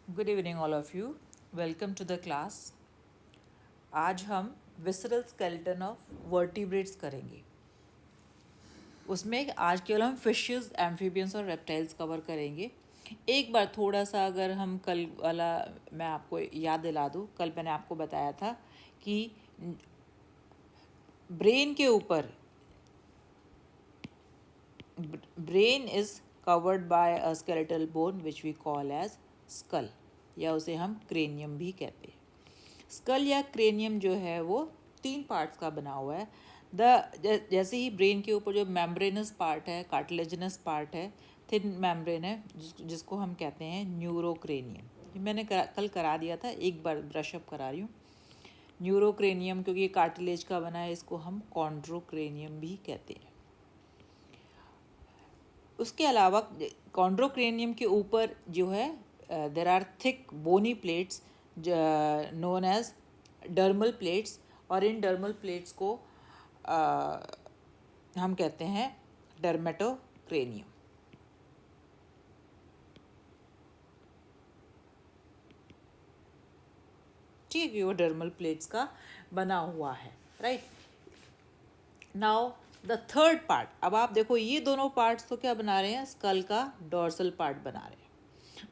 Good evening all of you. Welcome to the class. आज हम visceral skeleton of vertebrates करेंगे। उसमें आज केवल हम फिशेस, एम्फीबियंस और रेप्टाइल्स कवर करेंगे। एक बार थोड़ा सा अगर हम कल वाला मैं आपको याद दिला दूँ, कल मैंने आपको बताया था कि ब्रेन के ऊपर brain is covered by a skeletal bone which we call as skull, या उसे हम क्रेनियम भी कहते हैं। स्कल या क्रेनियम जो है वो 3 पार्ट्स का बना हुआ है। जैसे ही ब्रेन के ऊपर जो मेम्ब्रेनस पार्ट है, कार्टिलेजिनस पार्ट है, थिन मेम्ब्रेन है, जिसको हम कहते हैं न्यूरोक्रेनियम। ये मैंने कल करा दिया था, एक बार ब्रशअप करा रही हूँ। न्यूरोक्रेनियम क्योंकि ये कार्टिलेज का बना है, इसको हम कॉन्ड्रोक्रेनियम भी कहते हैं। उसके अलावा कॉन्ड्रोक्रेनियम के ऊपर जो है there are thick bony plates known as dermal plates, और इन डर्मल प्लेट्स को हम कहते हैं डर्मेटोक्रेनियम। ठीक है, वो डर्मल प्लेट्स का बना हुआ है, right. Now the third part. अब आप देखो, ये दोनों पार्ट्स तो क्या बना रहे हैं, स्कल का डॉर्सल पार्ट बना रहे हैं।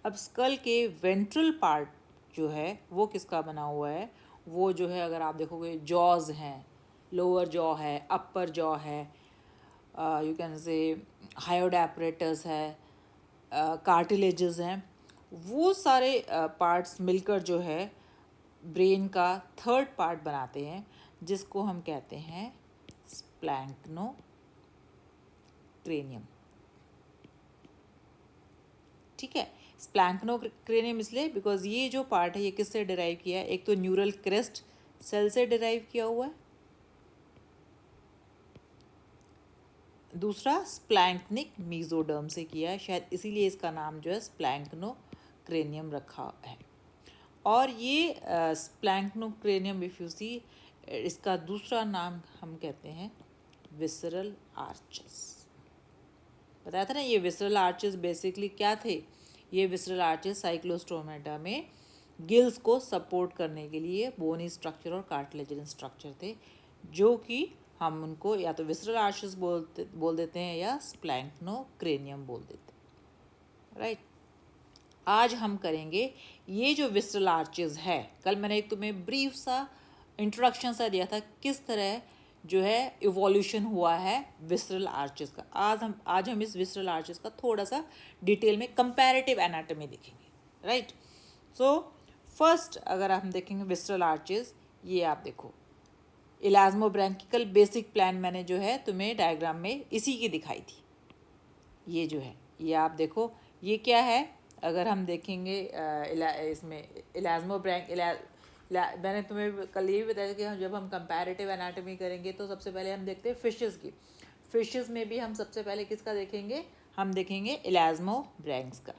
अब स्कल के वेंट्रल पार्ट जो है वो किसका बना हुआ है, वो जो है अगर आप देखोगे जॉज हैं, लोअर जॉ है, अपर जॉ है, you can say hyoid apparatus है, कार्टिलेजेस हैं, वो सारे पार्ट्स मिलकर जो है ब्रेन का थर्ड पार्ट बनाते हैं, जिसको हम कहते हैं स्प्लैंक्नो क्रेनियम। ठीक है, स्प्लैंक्नो क्रेनियम इसलिए बिकॉज ये जो पार्ट है ये किससे डिराइव किया है, एक तो न्यूरल क्रेस्ट सेल से डिराइव किया हुआ है, दूसरा स्प्लैंक्निक मीजोडर्म से किया है, शायद इसीलिए इसका नाम जो है स्प्लैंक्नो क्रेनियम रखा है। और ये स्प्लैंक्नो क्रेनियम इफ यू सी, इसका दूसरा नाम हम कहते हैं विसरल आर्चेस। बताया था ना, ये विसरल आर्चेस बेसिकली क्या थे, ये विसरल आर्चेस साइक्लोस्टोमेटा में गिल्स को सपोर्ट करने के लिए बोनी स्ट्रक्चर और कार्टिलेजिनस स्ट्रक्चर थे, जो कि हम उनको या तो विसरल आर्चेस बोल देते हैं या स्प्लैंक्नो क्रेनियम बोल देते हैं, राइट। आज हम करेंगे ये जो विसरल आर्चेस है, कल मैंने एक तुम्हें ब्रीफ सा इंट्रोडक्शन सा दिया था किस तरह जो है इवोल्यूशन हुआ है विसरल आर्चेस का। आज हम इस विसरल आर्चेस का थोड़ा सा डिटेल में कंपैरेटिव एनाटॉमी देखेंगे, राइट। सो फर्स्ट अगर हम देखेंगे विसरल आर्चेस, ये आप देखो इलाज्मोब्रैंकिकल बेसिक प्लान मैंने जो है तुम्हें डायग्राम में इसी की दिखाई थी। ये जो है ये आप देखो, ये क्या है, अगर हम देखेंगे इसमें इलाज्मोब्रैंक मैंने तुम्हें कल ये भी बताया कि जब हम कंपैरेटिव एनाटॉमी करेंगे तो सबसे पहले हम देखते हैं फिशेस की। फिशेस में भी हम सबसे पहले किसका देखेंगे, हम देखेंगे इलाज्मोब्रैंक्स का।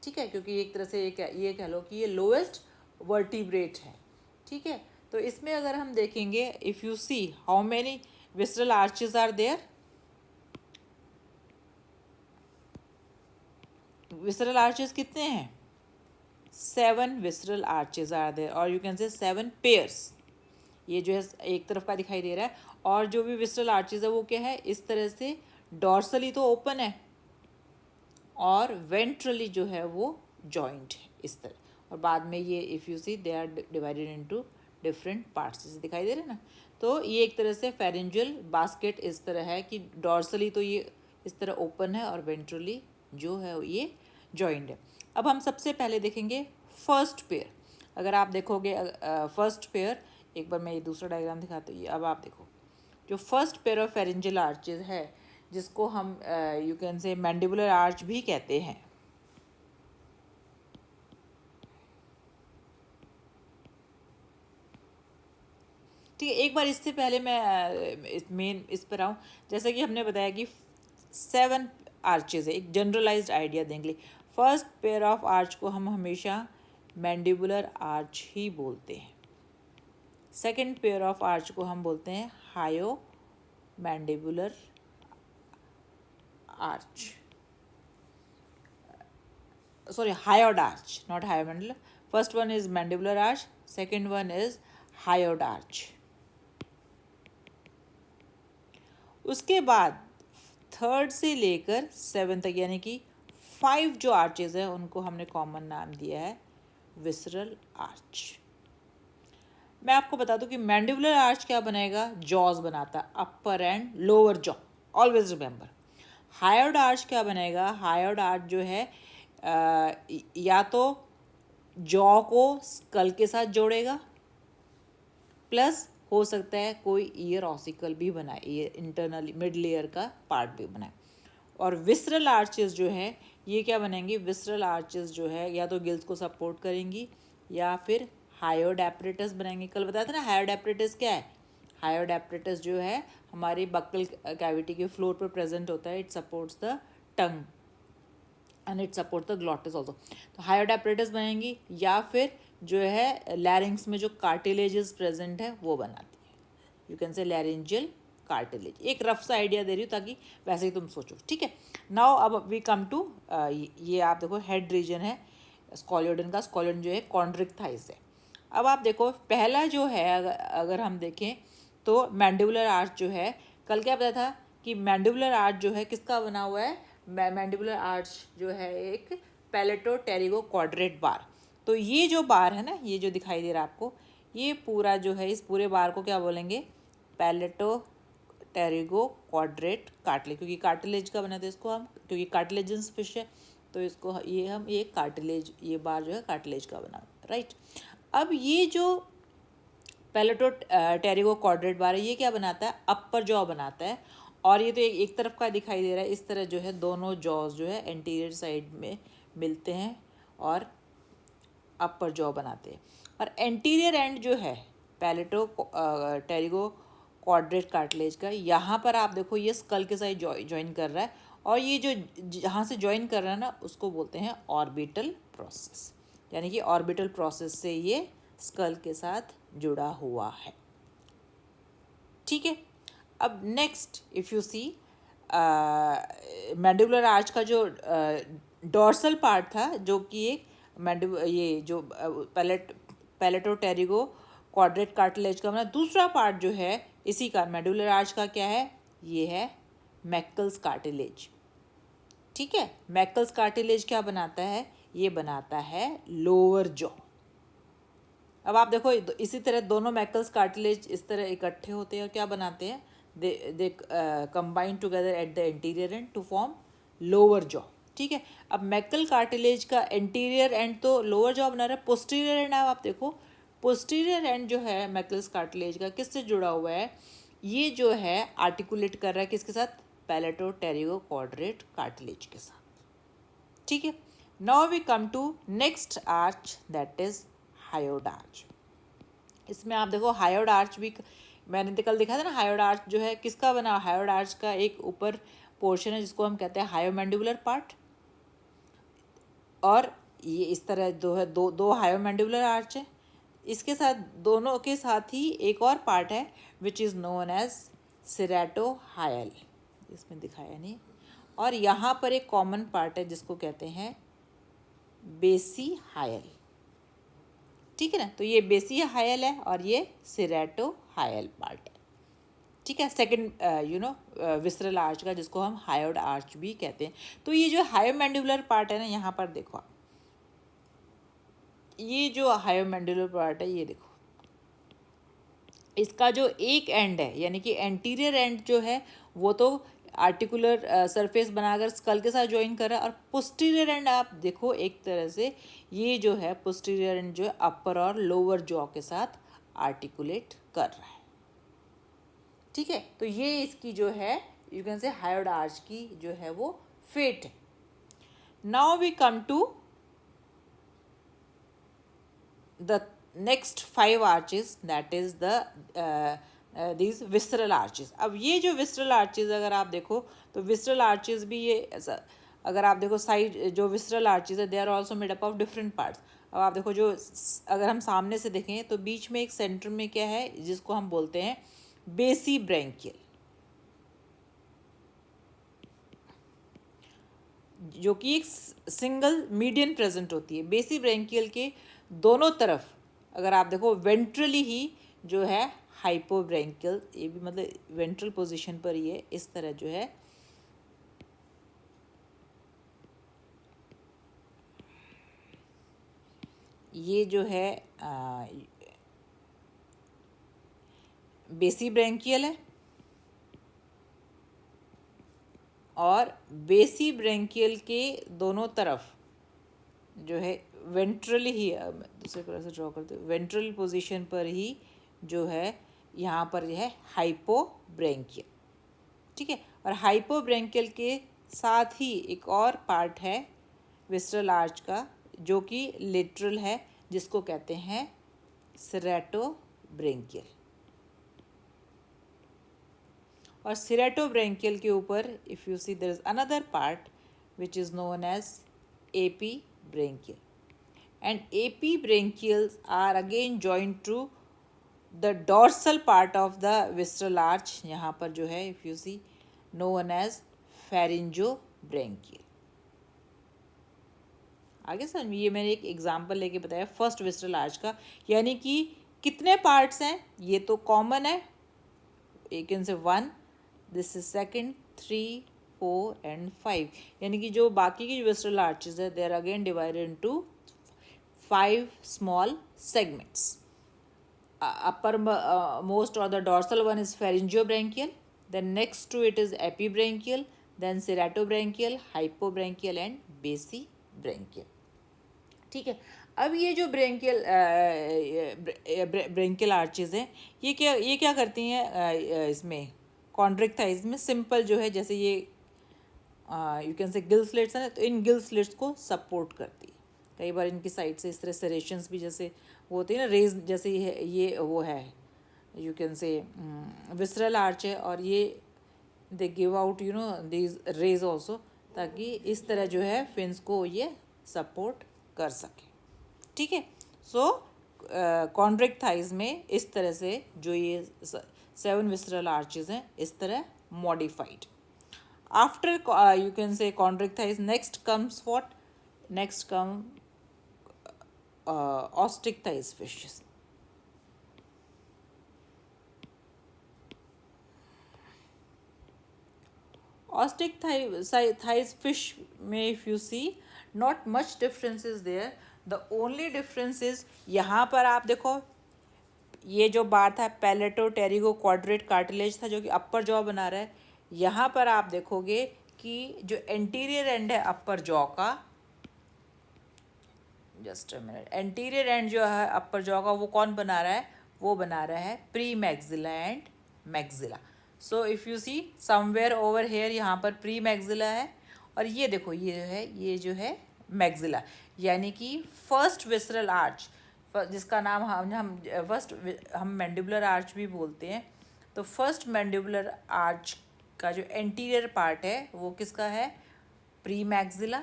ठीक है, क्योंकि एक तरह से ये कह लो कि ये लोएस्ट वर्टिब्रेट है। ठीक है, तो इसमें अगर हम देखेंगे, if you see how many visceral arches are there, visceral arches कितने हैं, 7 विसरल आर्चेस आर देयर, और यू कैन से 7 पेयर्स। ये जो है एक तरफ का दिखाई दे रहा है, और जो भी विसरल आर्चेस है वो क्या है, इस तरह से डॉर्सली तो ओपन है और वेंट्रली जो है वो जॉइंट है इस तरह, और बाद में ये if you see they are divided into different parts, जैसे दिखाई दे रहे हैं ना। तो ये एक तरह से फेरेंजियल बास्केट इस तरह है कि डॉर्सली तो ये इस तरह ओपन है और वेंट्रली जो है ये जॉइंट है। अब हम सबसे पहले देखेंगे फर्स्ट पेयर। अगर आप देखोगे फर्स्ट पेयर, एक बार मैं ये दूसरा डायग्राम दिखाती हूँ, अब आप देखो जो first pair of pharyngeal arches है, जिसको हम यू कैन से मैंडिबुलर आर्च भी कहते हैं। ठीक है, एक बार इससे पहले मैं इस पर आऊँ, जैसे कि हमने बताया कि 7 आर्चेज है, एक जनरलाइज्ड आइडिया देने के लिए। फर्स्ट पेयर ऑफ आर्च को हम हमेशा मैंडिबुलर आर्च ही बोलते हैं, सेकेंड पेयर ऑफ आर्च को हम बोलते हैं हायो mandibular arch. sorry, hyoid arch, not hyomandibular. First one is mandibular arch, second one is hyoid arch. उसके बाद थर्ड से लेकर सेवन तक यानी कि 5 जो आर्चेज है उनको हमने कॉमन नाम दिया है विसरल आर्च. मैं आपको बता दूं कि मैंडिबुलर आर्च क्या बनाएगा, जॉज बनाता है, upper and lower jaw, always remember. Hyoid arch क्या बनाएगा, हायोड आर्च जो है या तो जॉ को स्कल के साथ जोड़ेगा, प्लस हो सकता है कोई ईयर ऑसिकल भी बनाए, ईयर इंटरनली मिड लेयर का पार्ट भी बनाए. और विसरल आर्चेस जो है ये क्या बनेंगी, विसरल आर्चेस जो है या तो गिल्स को सपोर्ट करेंगी या फिर हायोड एपरेटस बनाएंगे. कल बताया था ना हायोड एपरेटस क्या है. हायोड एपरेटस जो है हमारी बक्कल कैविटी के फ्लोर पर प्रेजेंट होता है. It supports the tongue and it support the glottis also. तो हायोड एपरेटस बनेंगी या फिर जो है लैरिंग्स में जो कार्टिलेजेस प्रेजेंट है वो बनाती है. यू कैन से लैरिंजियल कार्टिलेज. एक रफ सा आइडिया दे रही हूँ ताकि वैसे ही तुम सोचो. ठीक है. नाउ अब वी कम टू ये आप देखो हेड रीजन है स्कॉलियोडन का. स्कॉलियोडन जो है कॉन्ड्रिक थाइस है. अब आप देखो पहला जो है अगर हम देखें तो मैंडिबुलर आर्च जो है, कल क्या बताया था कि मैंडिबुलर आर्च जो है किसका बना हुआ है, मैंडिबुलर आर्च जो है एक पैलेटो टेरिगो क्वाड्रेट बार. तो ये जो बार है ना, ये जो दिखाई दे रहा है आपको, ये पूरा जो है इस पूरे बार को क्या बोलेंगे, पैलेटो टेरिगो क्वाड्रेट कार्टिलेज. क्योंकि कार्टिलेज का बना था इसको हम, क्योंकि कार्टिलेजन्स फिश है तो इसको ये हम ये कार्टिलेज, ये बार जो है कार्टिलेज का बना, राइट. अब ये जो पैलेटो टेरिगो क्वाड्रेट बार है ये क्या बनाता है, अपर जॉ बनाता है. और ये तो एक तरफ का दिखाई दे रहा है. इस तरह जो है दोनों जॉज जो है एंटीरियर साइड में मिलते हैं और अपर जॉ बनाते हैं. और एंटीरियर एंड जो है पैलेटो टेरिगो क्वाड्रेट कार्टिलेज का, यहाँ पर आप देखो ये स्कल के साथ ज्वाइन कर रहा है. और ये जो जहाँ से ज्वाइन कर रहा है ना उसको बोलते हैं ऑर्बिटल प्रोसेस. यानी कि ऑर्बिटल प्रोसेस से ये स्कल के साथ जुड़ा हुआ है. ठीक है. अब next if you see mandibular arch का जो डॉर्सल पार्ट था जो कि एक ये जो पैलेटो टेरिगो क्वाड्रेट कार्टिलेज का बना, दूसरा पार्ट जो है इसी का मैंडिबुलर आर्च का क्या है, ये है मैकल्स कार्टिलेज. ठीक है. मैकल्स कार्टिलेज क्या बनाता है, ये बनाता है लोअर जॉ. अब आप देखो इसी तरह दोनों मैकल्स कार्टिलेज इस तरह इकट्ठे होते हैं और क्या बनाते हैं, they combine together at the anterior end to form lower jaw. ठीक है. अब मैकल कार्टिलेज का एंटीरियर एंड तो लोअर जॉ बना रहा है. पोस्टीरियर एंड आप देखो, पोस्टीरियर एंड जो है मैकल्स कार्टिलेज का किससे जुड़ा हुआ है, ये जो है आर्टिकुलेट कर रहा है किसके साथ, पैलेटो टेरिगो क्वाड्रेट कार्टिलेज के साथ. ठीक है. Now we come to next arch that is hyoid arch. इसमें आप देखो हायोड आर्च भी मैंने तो कल दिखा था ना, हायोड आर्च जो है किसका बना, हायोड आर्च का एक ऊपर पोर्शन है जिसको हम कहते हैं हायोमैंडिबुलर पार्ट. और ये इस तरह दो हायोमैंडिबुलर आर्च है. इसके साथ दोनों के साथ ही एक और पार्ट है विच इज़ नोन एज सिरेटो हायल. इसमें दिखाया नहीं. और यहाँ पर एक कॉमन पार्ट है जिसको कहते हैं बेसी हायल. ठीक है ना. तो ये बेसी हायल है और ये सिरेटो हायल पार्ट है. ठीक है. सेकंड विसरल आर्च का जिसको हम हायोड आर्च भी कहते हैं. तो ये जो हायोमैंडिबुलर पार्ट है ना, यहाँ पर देखो आप, ये जो हायोमैंडिबुलर पार्ट है ये देखो, इसका जो एक एंड है यानी कि एंटीरियर एंड जो है वो तो आर्टिकुलर सरफेस बनाकर स्कल के साथ ज्वाइन कर रहा है. और पोस्टीरियर एंड आप देखो एक तरह से ये जो है पोस्टीरियर एंड जो है अपर और लोअर जॉ के साथ आर्टिकुलेट कर रहा है. ठीक है. तो ये इसकी जो है you can say hyoid arch की जो है वो फेट है. Now we come to the next 5 arches that is the these visceral arches. अब ये जो visceral arches अगर आप देखो तो visceral arches भी ये अगर आप देखो साइड जो visceral arches है they are also made up of different parts. अब आप देखो जो अगर हम सामने से देखें तो बीच में एक सेंटर में क्या है जिसको हम बोलते हैं बेसी ब्रैंकियल. जो कि एक सिंगल मीडियन प्रेजेंट होती है। बेसी ब्रेंकियल के दोनों तरफ अगर आप देखो वेंट्रली ही जो है हाइपोब्रेंकियल, ये भी मतलब वेंट्रल पोजीशन पर ही है, इस तरह जो है ये जो है बेसी ब्रेंकियल है। और बेसी ब्रेंकियल के दोनों तरफ जो है वेंट्रली ही, दूसरे तरह से ड्रॉ करते हैं, वेंट्रल पोजीशन पर ही जो है यहाँ पर यह है हाइपोब्रेंकियल। ठीक है, और हाइपोब्रेंकियल के साथ ही एक और पार्ट है विस्ट्रल आर्च का जो कि लेटरल है, जिसको कहते हैं सेरेटोब्रेंकियल। और सेरेटोब्रेंकियल के ऊपर if you see there is another part which is known as epibranchial, and epibranchials are again joint to the dorsal part of the visceral arch, यहाँ पर जो है if you see known as pharyngobranchial. आगे समझ, ये मैंने एक example लेके बताया फर्स्ट विस्ट्रल आर्च का, यानी कि कितने पार्ट्स हैं ये तो कॉमन है, एक can say 1, this is second, 3, 4 and 5, यानी कि जो बाकी की विस्ट्रल आर्चेज है they are again divided into 5 small segments. upper most or the dorsal one is pharyngobranchial, then next to it is epibranchial, then ceratobranchial, hypobranchial and basibranchial। ठीक है, अब ये जो ब्रेंकियल आर्चेज हैं ये क्या करती हैं इसमें कॉन्ड्रिक थाइज में, सिंपल जो है जैसे ये यू कैन से गिल स्लिट्स हैं, तो इन गिल स्लिट्स को सपोर्ट करती है। कई बार इनकी साइड से इस तरह सेरेशंस भी जैसे वो होती है ना, रेज जैसे ये वो है यू कैन से विसरल आर्च है, और ये they give out you know these raise also, ताकि इस तरह जो है फिन्स को ये सपोर्ट कर सके। ठीक है, सो कॉन्ड्रिक थाइज में इस तरह से जो ये 7 विसरल आर्चेज हैं इस तरह modified. After you can say chondric thighs, next comes what? Next come ostrich thighs fishes. Ostrich thighs fish में if you see not much difference is there. The only difference is यहाँ पर आप देखो ये जो बार था पैलेटो टेरिगो क्वाड्रेट कार्टिलेज था जो कि अपर जॉ बना रहा है, यहाँ पर आप देखोगे कि जो एंटीरियर एंड है अपर जॉ का, just a minute, anterior and जो है अपर जॉ का वो कौन बना रहा है, वो बना रहा है pre maxilla and maxilla. So if you C somewhere over here यहाँ पर प्री मैक्सिला है, और ये देखो ये जो है मैक्सिला, यानी कि फर्स्ट विसरल आर्च जिसका नाम हम फर्स्ट हम मैंडिबुलर आर्च भी बोलते हैं। तो फर्स्ट मैंडिबुलर आर्च का जो एंटीरियर पार्ट है वो किसका है, pre maxilla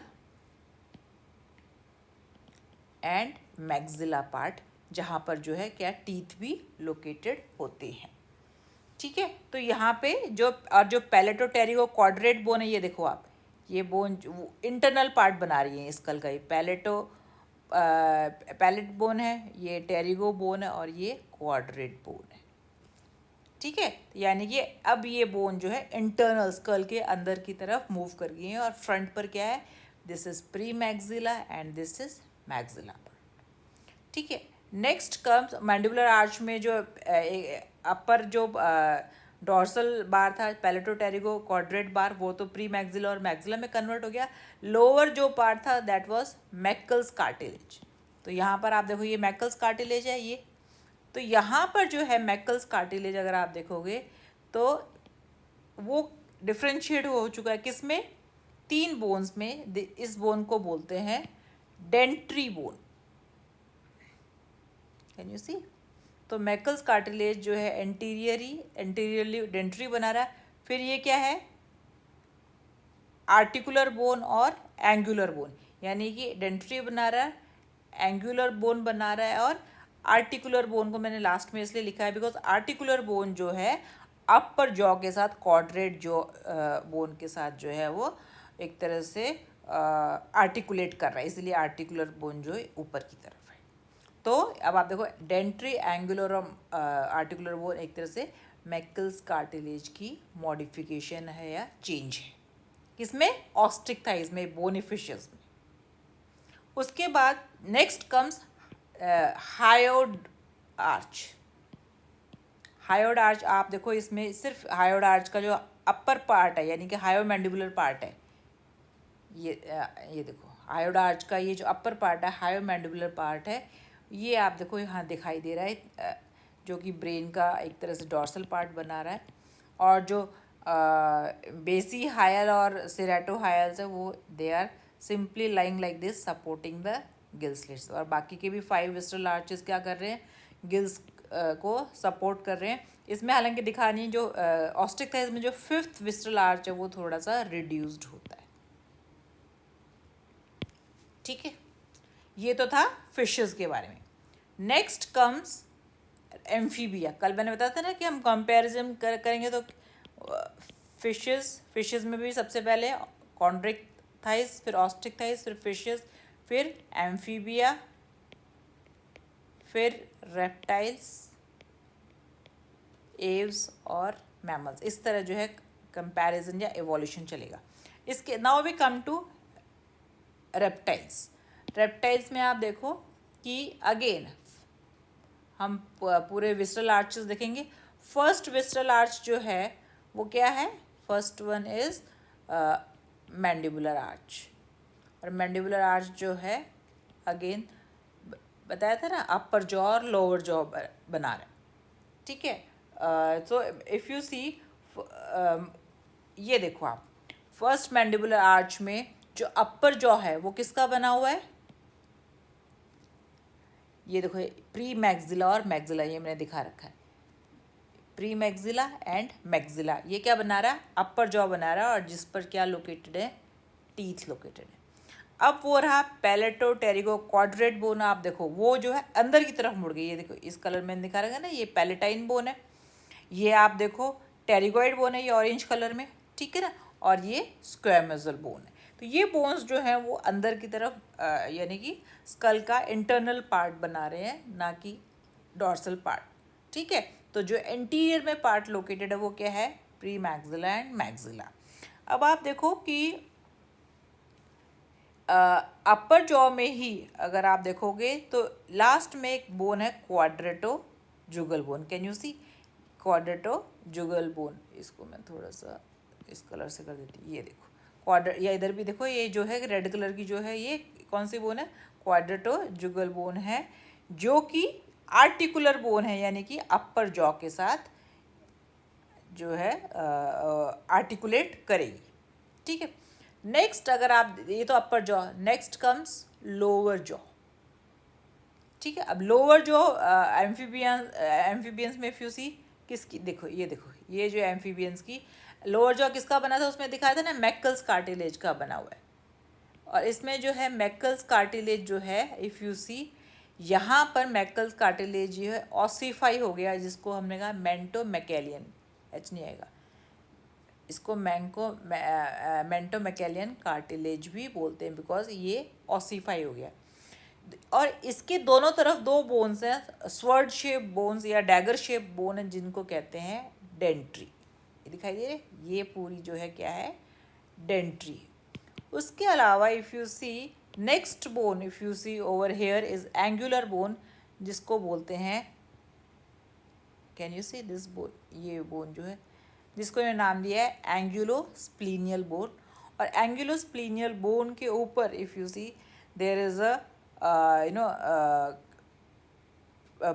and maxilla part, जहाँ पर जो है क्या टीथ भी लोकेटेड होते हैं। ठीक है, तो यहाँ पे जो पैलेटोटेरिगो क्वाड्रेट बोन है, ये देखो आप, ये बोन इंटरनल पार्ट बना रही है स्कल का, ये पैलेट बोन है, ये टेरिगो बोन है, और ये क्वाड्रेट बोन है। ठीक है, यानी कि अब ये बोन जो है इंटरनल स्कल के अंदर की तरफ मूव कर गई है, और फ्रंट पर क्या है, this is pre maxilla and this is maxilla. ठीक है, नेक्स्ट कम्स मैंडिबुलर आर्च में जो अपर जो डॉर्सल बार था पैलेटोटेरिगो क्वाड्रेट बार, वो तो प्री मैक्सिला और मैक्सिला में कन्वर्ट हो गया। लोअर जो पार्ट था दैट वाज मैकल्स कार्टिलेज। तो यहाँ पर आप देखो ये मैकल्स कार्टिलेज है ये, तो यहाँ पर जो है मैकल्स कार्टिलेज अगर आप देखोगे तो वो डिफ्रेंशिएट हो चुका है किस में, 3 बोन्स में। इस बोन को बोलते हैं डेंट्री बोन, कैन यू सी। तो मैकल्स कार्टिलेज जो है एंटीरियरली डेंट्री बना रहा है। फिर ये क्या है, आर्टिकुलर बोन और एंगुलर बोन, यानी कि डेंट्री बना रहा है, एंगुलर बोन बना रहा है, और आर्टिकुलर बोन को मैंने लास्ट में इसलिए लिखा है बिकॉज आर्टिकुलर बोन जो है अपर जॉ के साथ क्वाड्रेट जो बोन के साथ जो है वो एक तरह से आर्टिकुलेट कर रहा है, इसलिए आर्टिकुलर बोन जो है ऊपर की तरफ है। तो अब आप देखो डेंट्री एंगुलर आर्टिकुलर बोन एक तरह से मैकल्स कार्टिलेज की मॉडिफिकेशन है या चेंज है, किसमें, ऑस्टिक थाइज में, बोनिफिशियस में। उसके बाद next comes hyoid arch. Hyoid arch आप देखो, इसमें सिर्फ हायोड आर्च का जो अपर पार्ट है यानी कि हायोमैंडिबुलर पार्ट है, ये देखो हायोड आर्च का ये जो अपर पार्ट है, हायोमैंडिबुलर पार्ट है, ये आप देखो यहाँ दिखाई दे रहा है, जो कि ब्रेन का एक तरह से डॉर्सल पार्ट बना रहा है। और जो बेसी हायल और सेरेटो हायल्स है वो they are simply lying like this supporting the gill slits. और बाकी के भी 5 विस्ट्रल आर्चेस क्या कर रहे हैं, गिल्स को सपोर्ट कर रहे हैं। इसमें हालांकि दिखा नहीं, जो ऑस्टिक थाइज में जो 5th विस्ट्रल आर्च है वो थोड़ा सा रिड्यूस्ड होता है। ठीक है, ये तो था फिशेस के बारे में। Next comes amphibia. कल मैंने बताया था ना कि हम कंपैरिजन करेंगे तो फिशेस में भी सबसे पहले कॉन्ड्रिक थाइस, फिर ऑस्टिक थाइस, फिर फिशेस, फिर एम्फीबिया, फिर रेप्टाइल्स, एव्स और मैमल्स। इस तरह जो है कंपैरिजन या एवोल्यूशन चलेगा। इसके now we come to reptiles. Reptiles में आप देखो कि अगेन हम पूरे विस्ट्रल आर्चेस देखेंगे। फर्स्ट विस्ट्रल आर्च जो है वो क्या है, first one is mandibular arch. और मैंडिबुलर आर्च जो है अगेन बताया था ना, अपर जॉ और लोअर जॉ बना रहे, ठीक है। सो इफ़ यू सी, ये देखो आप, फर्स्ट मैंडिबुलर आर्च में जो अपर जॉ है वो किसका बना हुआ है, ये देखो प्री मैक्सिला और मैक्सिला, ये मैंने दिखा रखा है, प्री मैक्सिला एंड मैक्सिला। ये क्या बना रहा है, अपर जॉ बना रहा है, और जिस पर क्या लोकेटेड है, टीथ लोकेटेड है। अब वो रहा पैलेटो टेरिगो क्वाड्रेट बोन। आप देखो वो जो है अंदर की तरफ मुड़ गई, ये देखो इस कलर में दिखा रखा है ना, ये पैलेटाइन बोन है। ये आप देखो टेरिगोइड बोन है, ये ऑरेंज कलर में, ठीक है ना। और ये स्क्वेमोजल बोन है। तो ये बोन्स जो हैं वो अंदर की तरफ यानी कि स्कल का इंटरनल पार्ट बना रहे हैं, ना कि डॉर्सल पार्ट, ठीक है। तो जो इंटीरियर में पार्ट लोकेटेड है वो क्या है, प्री मैक्सिला एंड मैक्सिला। अब आप देखो कि अपर जॉ में ही अगर आप देखोगे तो लास्ट में एक बोन है quadratojugal bone. Can you see, quadratojugal bone. इसको मैं थोड़ा सा इस कलर से कर देती, ये देखो क्वाड्रेट, या इधर भी देखो ये जो है रेड कलर की जो है, ये कौन सी बोन है, क्वाड्रेटो जुगल बोन है, जो कि आर्टिकुलर बोन है, यानी कि अपर जॉ के साथ जो है आर्टिकुलेट करेगी, ठीक है। नेक्स्ट अगर आप, ये तो अपर jaw, next comes lower jaw, ठीक है। अब लोअर जॉ एम्फीबियंस में इफ यू सी, किसकी, देखो ये देखो, ये जो एम्फीबियंस की लोअर जॉ किसका बना था, उसमें दिखाया था ना, मैकल्स कार्टिलेज का बना हुआ है। और इसमें जो है मैकल्स कार्टिलेज जो है, इफ़ यू सी, यहाँ पर मैकल्स कार्टिलेज जो है ऑसिफाई हो गया, जिसको हमने कहा मेंटो मैकेलियन, एच नहीं आएगा, इसको मेंटो मैकेलियन कार्टिलेज भी बोलते हैं, बिकॉज ये ऑसिफाई हो गया। और इसके दोनों तरफ दो बोन्स हैं, स्वर्ड शेप बोन्स या डैगर शेप बोन है, जिनको कहते हैं डेंट्री। ये दिखाई दे रहे, ये पूरी जो है क्या है, डेंट्री। उसके अलावा if you see next bone, if you see over here is angular bone, जिसको बोलते हैं, can you see this bone, ये बोन जो है जिसको मैं नाम दिया है एंगुलोस्प्लीनियल बोन। और एंगुलोस्प्लीनियल बोन के ऊपर if you see there is a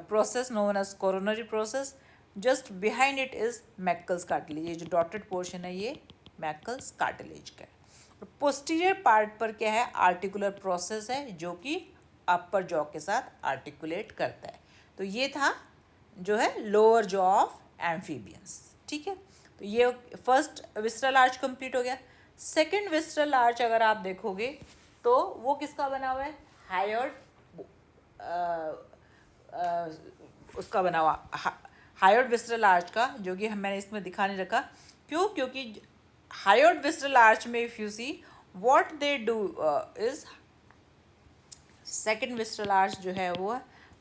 process known as coronary process. Just behind it is Meckel's cartilage. ये जो डॉटेड पोर्शन है ये मैकल्स कार्टिलेज का है। पोस्टीरियर पार्ट पर क्या है, आर्टिकुलर प्रोसेस है, जो कि अपर जॉ के साथ आर्टिकुलेट करता है। तो ये था जो है लोअर जॉ ऑफ एम्फीबियंस, ठीक है। तो ये फर्स्ट विस्ट्रल आर्च कंप्लीट हो गया। सेकंड विस्ट्रल आर्च अगर आप देखोगे तो वो किसका बना हुआ है, हायोड उसका बना हुआ, हायोड विस्ट्रल आर्च का, जो कि मैंने इसमें दिखा नहीं रखा। क्यों, क्योंकि हायोड विस्ट्रल आर्च में if you see what they do is second visceral arch जो है वो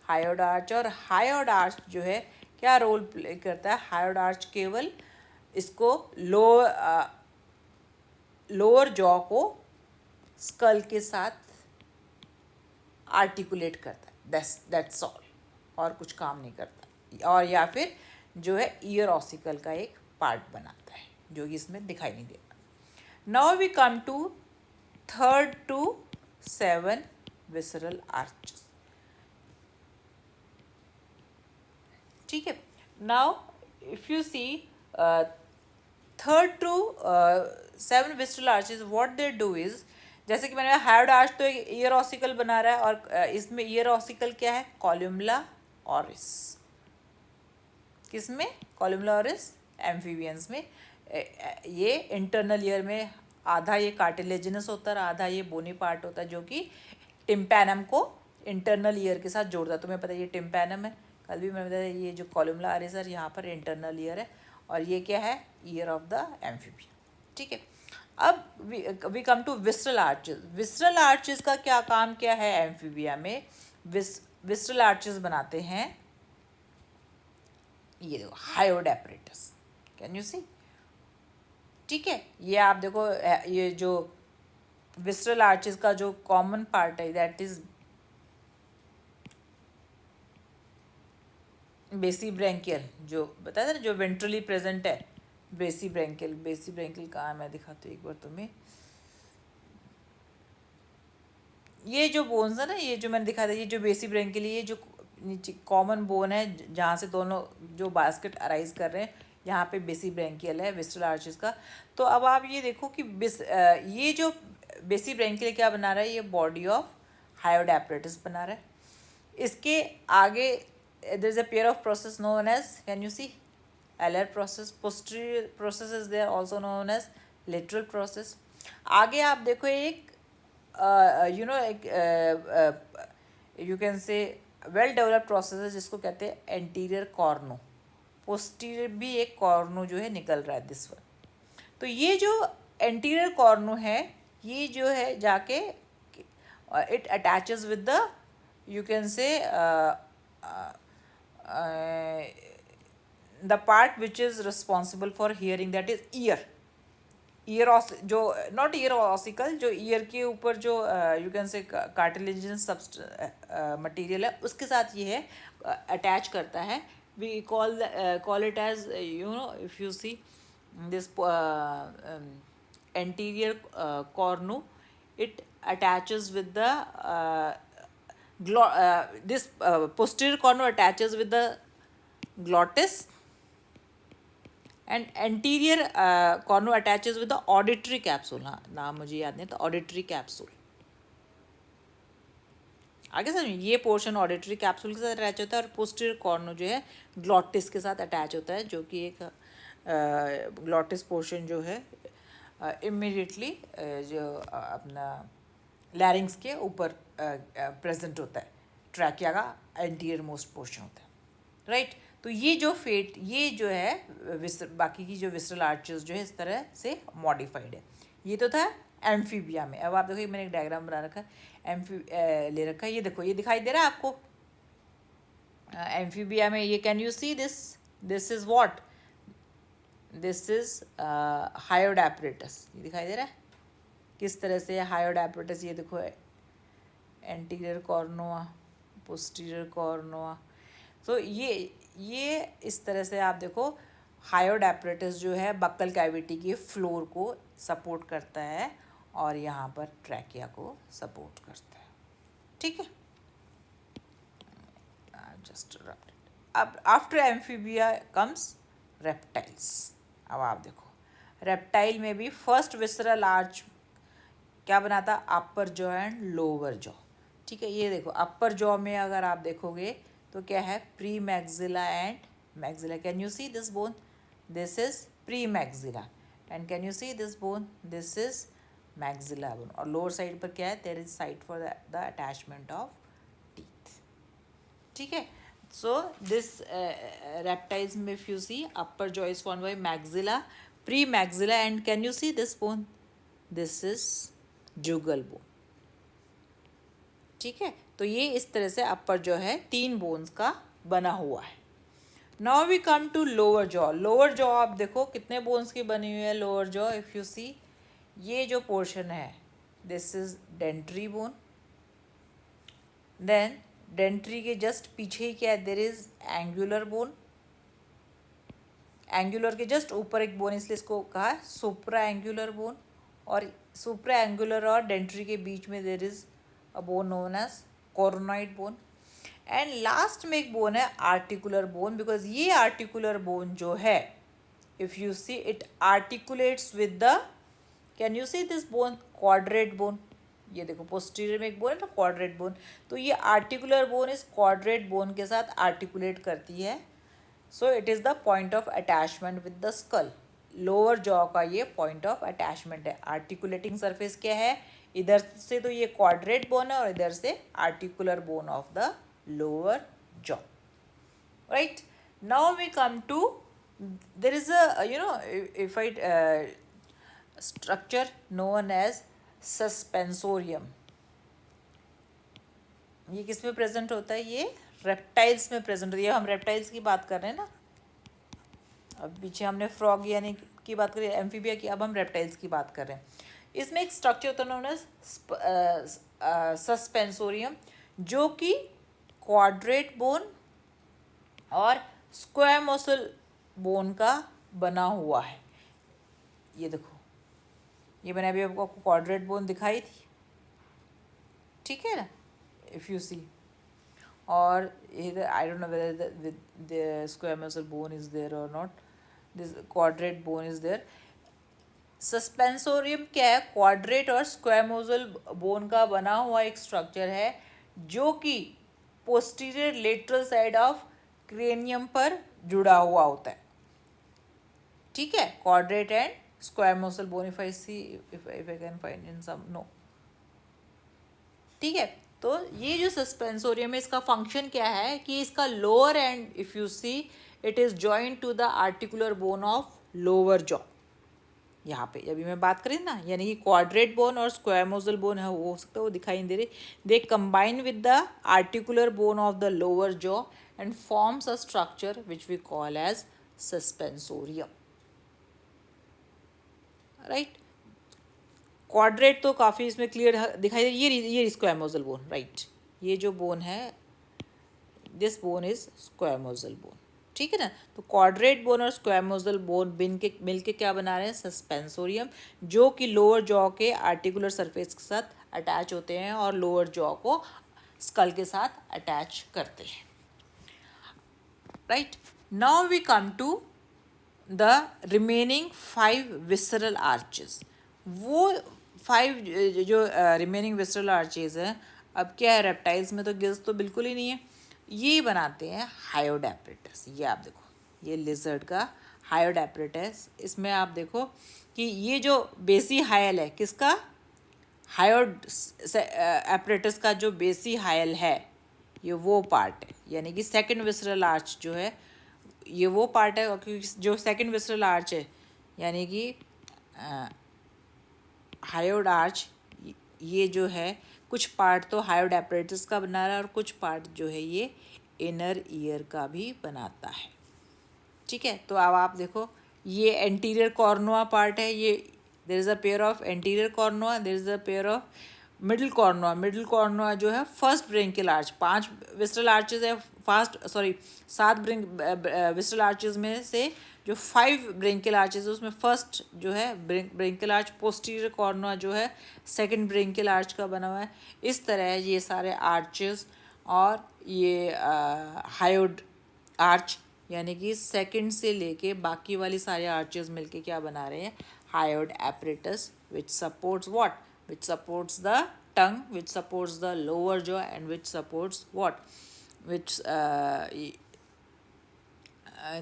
हायोड आर्च, और हायोड आर्च जो है क्या रोल प्ले करता है, हायोड आर्च केवल इसको लोअर जॉ को स्कल के साथ आर्टिकुलेट करता है, दैट्स ऑल, और कुछ काम नहीं करता, और या फिर जो है ईयर ऑसिकल का एक पार्ट बनाता है जो कि इसमें दिखाई नहीं देता. Now we come to third to 7 visceral arches. ठीक है. Now if you see third to 7 visceral arches, what they do is, जैसे कि मैंने हायोड आर्च तो एक ईयर ऑसिकल बना रहा है, और इसमें ईयर ऑसिकल क्या है, कॉलुमला ऑरिस. किसमें, कॉलुमला ऑरिस एम्फीबियंस में. ये इंटरनल ईयर में आधा ये कार्टिलेजिनस होता है, आधा ये बोनी पार्ट होता है, जो कि टिम्पैनम को इंटरनल ईयर के साथ जोड़ता है. तुम्हें पता है ये टिम्पैनम है, कल भी मैंने बताया ये जो कॉलुमला ऑरिस है यहाँ पर इंटरनल ईयर है, और ये क्या है, ईयर ऑफ द एम्फीबियन. ठीक है. अब we come to visceral arches. Visceral arches का क्या काम क्या है एम्फीबिया में. विस्ट्रल आर्चेस बनाते हैं ये देखो हायोड एपरेटस, कैन यू सी. ठीक है. ये आप देखो ये जो विस्ट्रल आर्चेस का जो कॉमन पार्ट है दैट इज बेसी ब्रैंकियल, जो बताया था ना, जो वेंट्रली प्रेजेंट है. बेसी ब्रैंकियल कहाँ है, मैं दिखाती हूँ एक बार तुम्हें. ये जो बोन्स है ना, ये जो मैंने दिखाया था, ये जो बेसी ब्रैंकियल, ये जो नीचे कॉमन बोन है जहाँ से दोनों जो बास्केट अराइज कर रहे हैं, यहाँ पे बेसी ब्रैंकियल है विस्ट्रल आर्चेस का. तो अब आप ये देखो कि ये जो बेसी ब्रैंकियल क्या बना रहा है, ये बॉडी ऑफ हायोड एपरेटस बना रहा है. इसके आगे there is a pair of process known as, can you see, LR process. posterior process is there also known as lateral process. आगे आप देखो एक यू नो एक यू कैन से वेल डेवलप्ड प्रोसेस है जिसको कहते हैं एंटीरियर कॉर्नो. पोस्टीरियर भी एक कॉर्नो जो है निकल रहा है दिस वन. तो ये जो एंटीरियर कॉर्नो है, ये जो है जाके it attaches with the, you can से the part which is responsible for hearing, that is ear. जो नॉट ईयर ऑसिकल, जो ईयर के ऊपर जो you can say cartilaginous material है उसके साथ ये है अटैच करता है. We call it as, you know, if you see this anterior cornu, it attaches with the this posterior cornu attaches with the glottis, and anterior cornu attaches with the auditory capsule. हाँ, नाम मुझे याद नहीं, तो auditory capsule. आगे समझ, ये portion auditory capsule के साथ अटैच होता है, और पोस्टीरियर कॉर्नो जो है ग्लॉटिस के साथ अटैच होता है, जो कि एक ग्लॉटिस पोर्शन जो है इमीडिएटली जो अपना लैरिंग्स के ऊपर प्रेजेंट होता है. ट्रैकिया का एंटीरियर मोस्ट पोर्शन होता है, राइट. तो ये जो ये जो है बाकी की जो विस्ट्रल आर्चेस जो है इस तरह से मॉडिफाइड है. ये तो था एम्फीबिया में. अब आप देखो, मैंने एक डायग्राम बना रखा है, ले रखा है, ये देखो, ये दिखाई दे रहा है आपको एम्फीबिया में. ये can you see this is what, this is hyoid apparatus. ये दिखाई दे रहा है किस तरह से हायोड एपरेटस. ये देखो एंटीरियर कॉर्नोआ, पोस्टीरियर कॉर्नोआ. तो ये इस तरह से आप देखो हायोड एपरेटस जो है बक्कल कैविटी के फ्लोर को सपोर्ट करता है, और यहाँ पर ट्रैकिया को सपोर्ट करता है. ठीक है. जस्ट अब आफ्टर एम्फीबिया कम्स रेप्टाइल्स. अब आप देखो रेप्टाइल में भी फर्स्ट विसरल आर्च क्या बनाता, अपर जॉ एंड लोअर जॉ. ठीक है. ये देखो अपर जॉ में अगर आप देखोगे तो क्या है, pre maxilla and maxilla. Can you see this bone, this is pre maxilla, and can you see this bone, this is maxilla bone. और लोअर साइड पर क्या है, there is site for the attachment of teeth. ठीक है. So this reptiles में if you see upper jaw is formed by maxilla, pre maxilla, and can you see this bone, this is jugal bone. ठीक है, तो ये इस तरह से अपर जो है 3 बोन्स का बना हुआ है। Now we come to lower jaw. Lower jaw आप देखो कितने बोन्स की बनी हुई है lower jaw. If you see, ये जो पोर्शन है this is dentary bone. Then dentary के जस्ट पीछे ही क्या है, there is angular bone. Angular के जस्ट ऊपर एक बोन, इसलिए इसको कहा है सुप्रा एंगुलर बोन। और सुप्रा एंगुलर और डेंट्री के बीच में there is a bone known as coronoid bone. And last में एक बोन है आर्टिकुलर बोन, बिकॉज ये आर्टिकुलर बोन जो है, if you see it articulates with the, can you see this bone, quadrate bone. ये देखो पोस्टीरियर में एक बोन है ना, क्वाड्रेट बोन। तो ये आर्टिकुलर बोन इस क्वाड्रेट बोन के साथ आर्टिकुलेट करती है। So it is the point of attachment with the skull. Lower jaw का ये पॉइंट ऑफ अटैचमेंट है। आर्टिकुलेटिंग सरफेस क्या है, इधर से तो ये क्वाड्रेट बोन है और इधर से articular bone of the lower jaw. Right, now we come to, there is a if I structure known as suspensorium. ये किस में प्रेजेंट होता है, ये रेप्टाइल्स में प्रेजेंट होता है। हम रेप्टाइल्स की बात कर रहे हैं ना, अब पीछे हमने फ्रॉग यानी की बात करी, एम्फीबिया की, अब हम रेप्टाइल्स की बात कर रहे हैं। इसमें एक स्ट्रक्चर होता है नोन एज सस्पेंसोरियम, जो कि क्वाड्रेट बोन और स्क्वैमोसल बोन का बना हुआ है। ये देखो, ये मैंने अभी आपको क्वाड्रेट बोन दिखाई थी, ठीक है ना, इफ़ यू सी। और I don't know whether the squamosal bone is there or not, this quadrate bone is there. Suspensorium क्या है, क्वाड्रेट और स्क्वैमोसल बोन का बना हुआ एक स्ट्रक्चर है, जो कि posterior lateral side of cranium पर जुड़ा हुआ होता है। ठीक है, quadrate and squamosal bone, if I see, if I can find in some, no. ठीक है, तो ये जो सस्पेंसोरियम है, इसका फंक्शन क्या है कि इसका lower end, if you see, it is joint to the articular bone of lower jaw. यहाँ पे अभी मैं बात करी ना, यानी कि क्वाड्रेट बोन और स्क्वैमोसल बोन है, वो हो सकता है वो दिखाई नहीं दे रही, they combine with the articular bone of the lower jaw and forms a structure which we call as suspensorium. Right, quadrate तो काफ़ी इसमें क्लियर दिखाई दे, ये स्क्वैमोसल बोन, राइट, ये जो बोन है, दिस बोन इज स्क्वैमोसल बोन। ठीक है ना, तो क्वाड्रेट बोन और स्क्वैमोसल बोन मिल के क्या बना रहे हैं, सस्पेंसोरियम, जो कि लोअर जॉ के आर्टिकुलर सरफेस के साथ अटैच होते हैं और लोअर जॉ को स्कल के साथ अटैच करते हैं। Right, now we come to the remaining 5 visceral arches. वो 5 जो रिमेनिंग विसरल आर्चेस हैं, अब क्या है, रेप्टाइल्स में तो गिल्स तो बिल्कुल ही नहीं है, ये बनाते हैं हायोड एपरेटस। ये आप देखो, ये लिजर्ड का हायोड एपरेटस। इसमें आप देखो कि ये जो बेसी हायल है किसका, हायोड एपरेटस का जो बेसी हायल है, ये वो पार्ट है, यानी कि सेकंड विसरल आर्च जो है, ये वो पार्ट है, क्योंकि जो सेकंड विसरल आर्च है, यानी कि हायोड आर्च, ये जो है कुछ पार्ट तो हायोड एपरेटस का बना रहा है और कुछ पार्ट जो है ये इनर ईयर का भी बनाता है। ठीक है, तो अब आप देखो, ये एंटीरियर कॉर्नुआ पार्ट है, ये there is a pair of anterior cornua, there is a pair of middle cornua. Middle cornua जो है first branchial arch, 5 visceral arches है, 7 विसरल आर्चेज में से जो 5 ब्रेंकियल आर्चेज है, उसमें फर्स्ट जो है ब्रेंकियल आर्च, पोस्टीरियर कॉर्नुआ जो है सेकंड ब्रेंकियल आर्च का बना हुआ है। इस तरह ये सारे आर्चेस और ये हायोड आर्च, यानी कि सेकंड से लेके बाकी वाली सारे आर्चेस मिलके क्या बना रहे हैं, hyoid apparatus, which supports what, which supports the tongue, which supports the lower jaw, and which supports what, which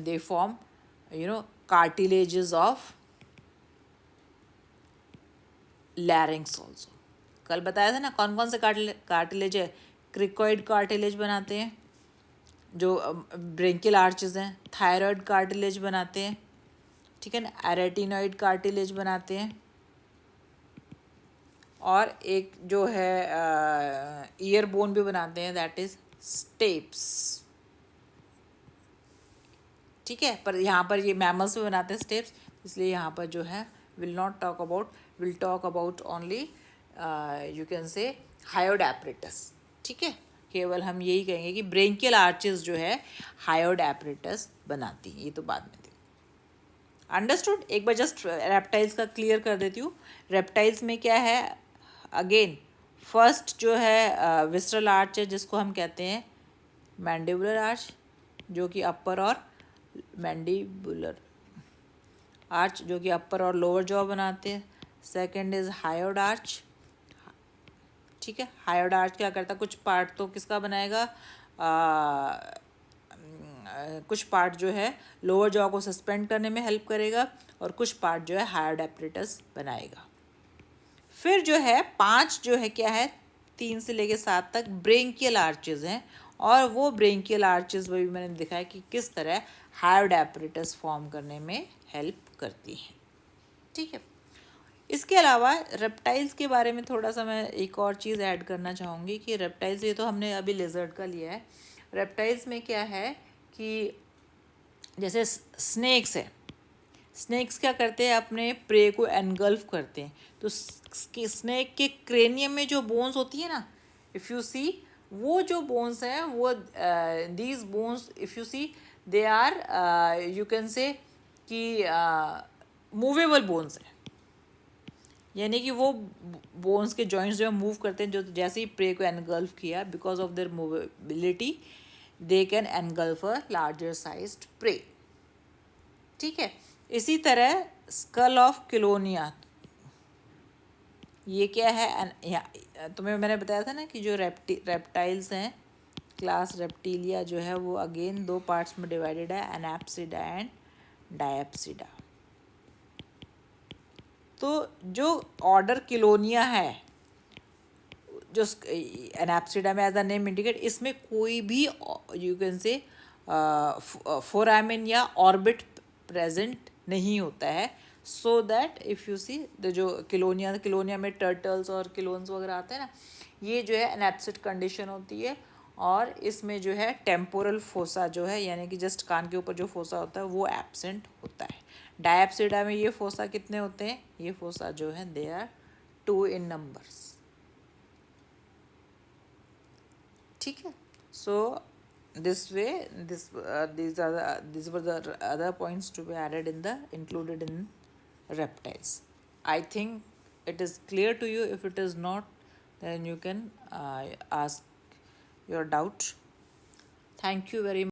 they form, cartilages of larynx also। कल बताया था ना कौन कौन से कार्टिलेज है, क्रिकोइड कार्टिलेज बनाते हैं जो ब्रेंकियल आर्चेज हैं, थायराइड कार्टिलेज बनाते हैं, ठीक है ना, एरेटिनॉइड कार्टिलेज बनाते हैं, और एक जो है ईयर बोन भी बनाते हैं, दैट इज स्टेप्स। ठीक है, पर यहाँ पर ये मैमल्स में बनाते हैं स्टेप्स, इसलिए यहाँ पर जो है will talk about only you can say hyoid apparatus. ठीक है, केवल हम यही कहेंगे कि ब्रेंकियल आर्चेस जो है हायोड एपरेटस बनाती हैं, ये तो बाद में अंडरस्टूड। एक बार जस्ट रेप्टाइल्स का क्लियर कर देती हूँ। रेप्टाइल्स में क्या है, अगेन फर्स्ट जो है विस्ट्रल आर्च है, जिसको हम कहते हैं मैंडिबुलर आर्च, जो कि अपर और मैंडिबुलर आर्च जो कि अपर और लोअर जॉ बनाते हैं। Second is hyoid arch. ठीक है, हायोड आर्च क्या करता है, कुछ पार्ट तो किसका बनाएगा, कुछ पार्ट जो है लोअर जॉ को सस्पेंड करने में हेल्प करेगा और कुछ पार्ट जो है हायोड एपरेटस बनाएगा। फिर जो है 5 जो है क्या है, 3 से लेके 7 तक ब्रेंकियल आर्चेस हैं, और वो ब्रेंकियल आर्चेस भी मैंने दिखाया कि किस तरह हायोड एपरेटस फॉर्म करने में हेल्प करती हैं। ठीक है, इसके अलावा रेप्टाइल्स के बारे में थोड़ा सा मैं एक और चीज़ ऐड करना चाहूँगी कि रेप्टाइल्स, ये तो हमने अभी लिजर्ड का लिया है। रेप्टाइल्स में क्या है कि जैसे स्नेक्स है, स्नेक्स क्या करते हैं, अपने प्रे को एनगल्फ करते हैं। तो स्नेक के क्रेनियम में जो बोन्स होती है ना, इफ़ यू सी, वो जो बोन्स हैं वो these bones if you see they are you can say कि मूवेबल बोन्स हैं, यानी कि वो बोन्स के जॉइंट्स जो है मूव करते हैं, जो जैसे ही प्रे को एनगल्फ किया, because of their movability they can engulf a larger sized prey. ठीक है, इसी तरह स्कल ऑफ किलोनिया, ये क्या है, तुम्हें मैंने बताया था ना कि जो रेप्टाइल्स हैं क्लास रेप्टिलिया जो है वो अगेन 2 पार्ट्स में डिवाइडेड है, एनाप्सिडा एंड डायप्सिडा। तो जो ऑर्डर किलोनिया है, जो एनाप्सिडा में एज अ नेम इंडिकेट, इसमें कोई भी यू कैन से फोरामिन या ऑर्बिट प्रेजेंट नहीं होता है, so that if you see the जो किलोनिया में टर्टल्स और किलोन्स वगैरह आते हैं ना, ये जो है एनाप्सिड कंडीशन होती है, और इसमें जो है टेम्पोरल फोसा जो है, यानी कि जस्ट कान के ऊपर जो फोसा होता है वो एब्सेंट होता है। डायप्सिडा में ये फोसा कितने होते हैं, ये फोसा जो है दे आर 2 इन नंबर्स। ठीक है, सो this way these were the other points to be added in the included in reptiles. I think it is clear to you. If it is not, then you can ask your doubt. Thank you very much.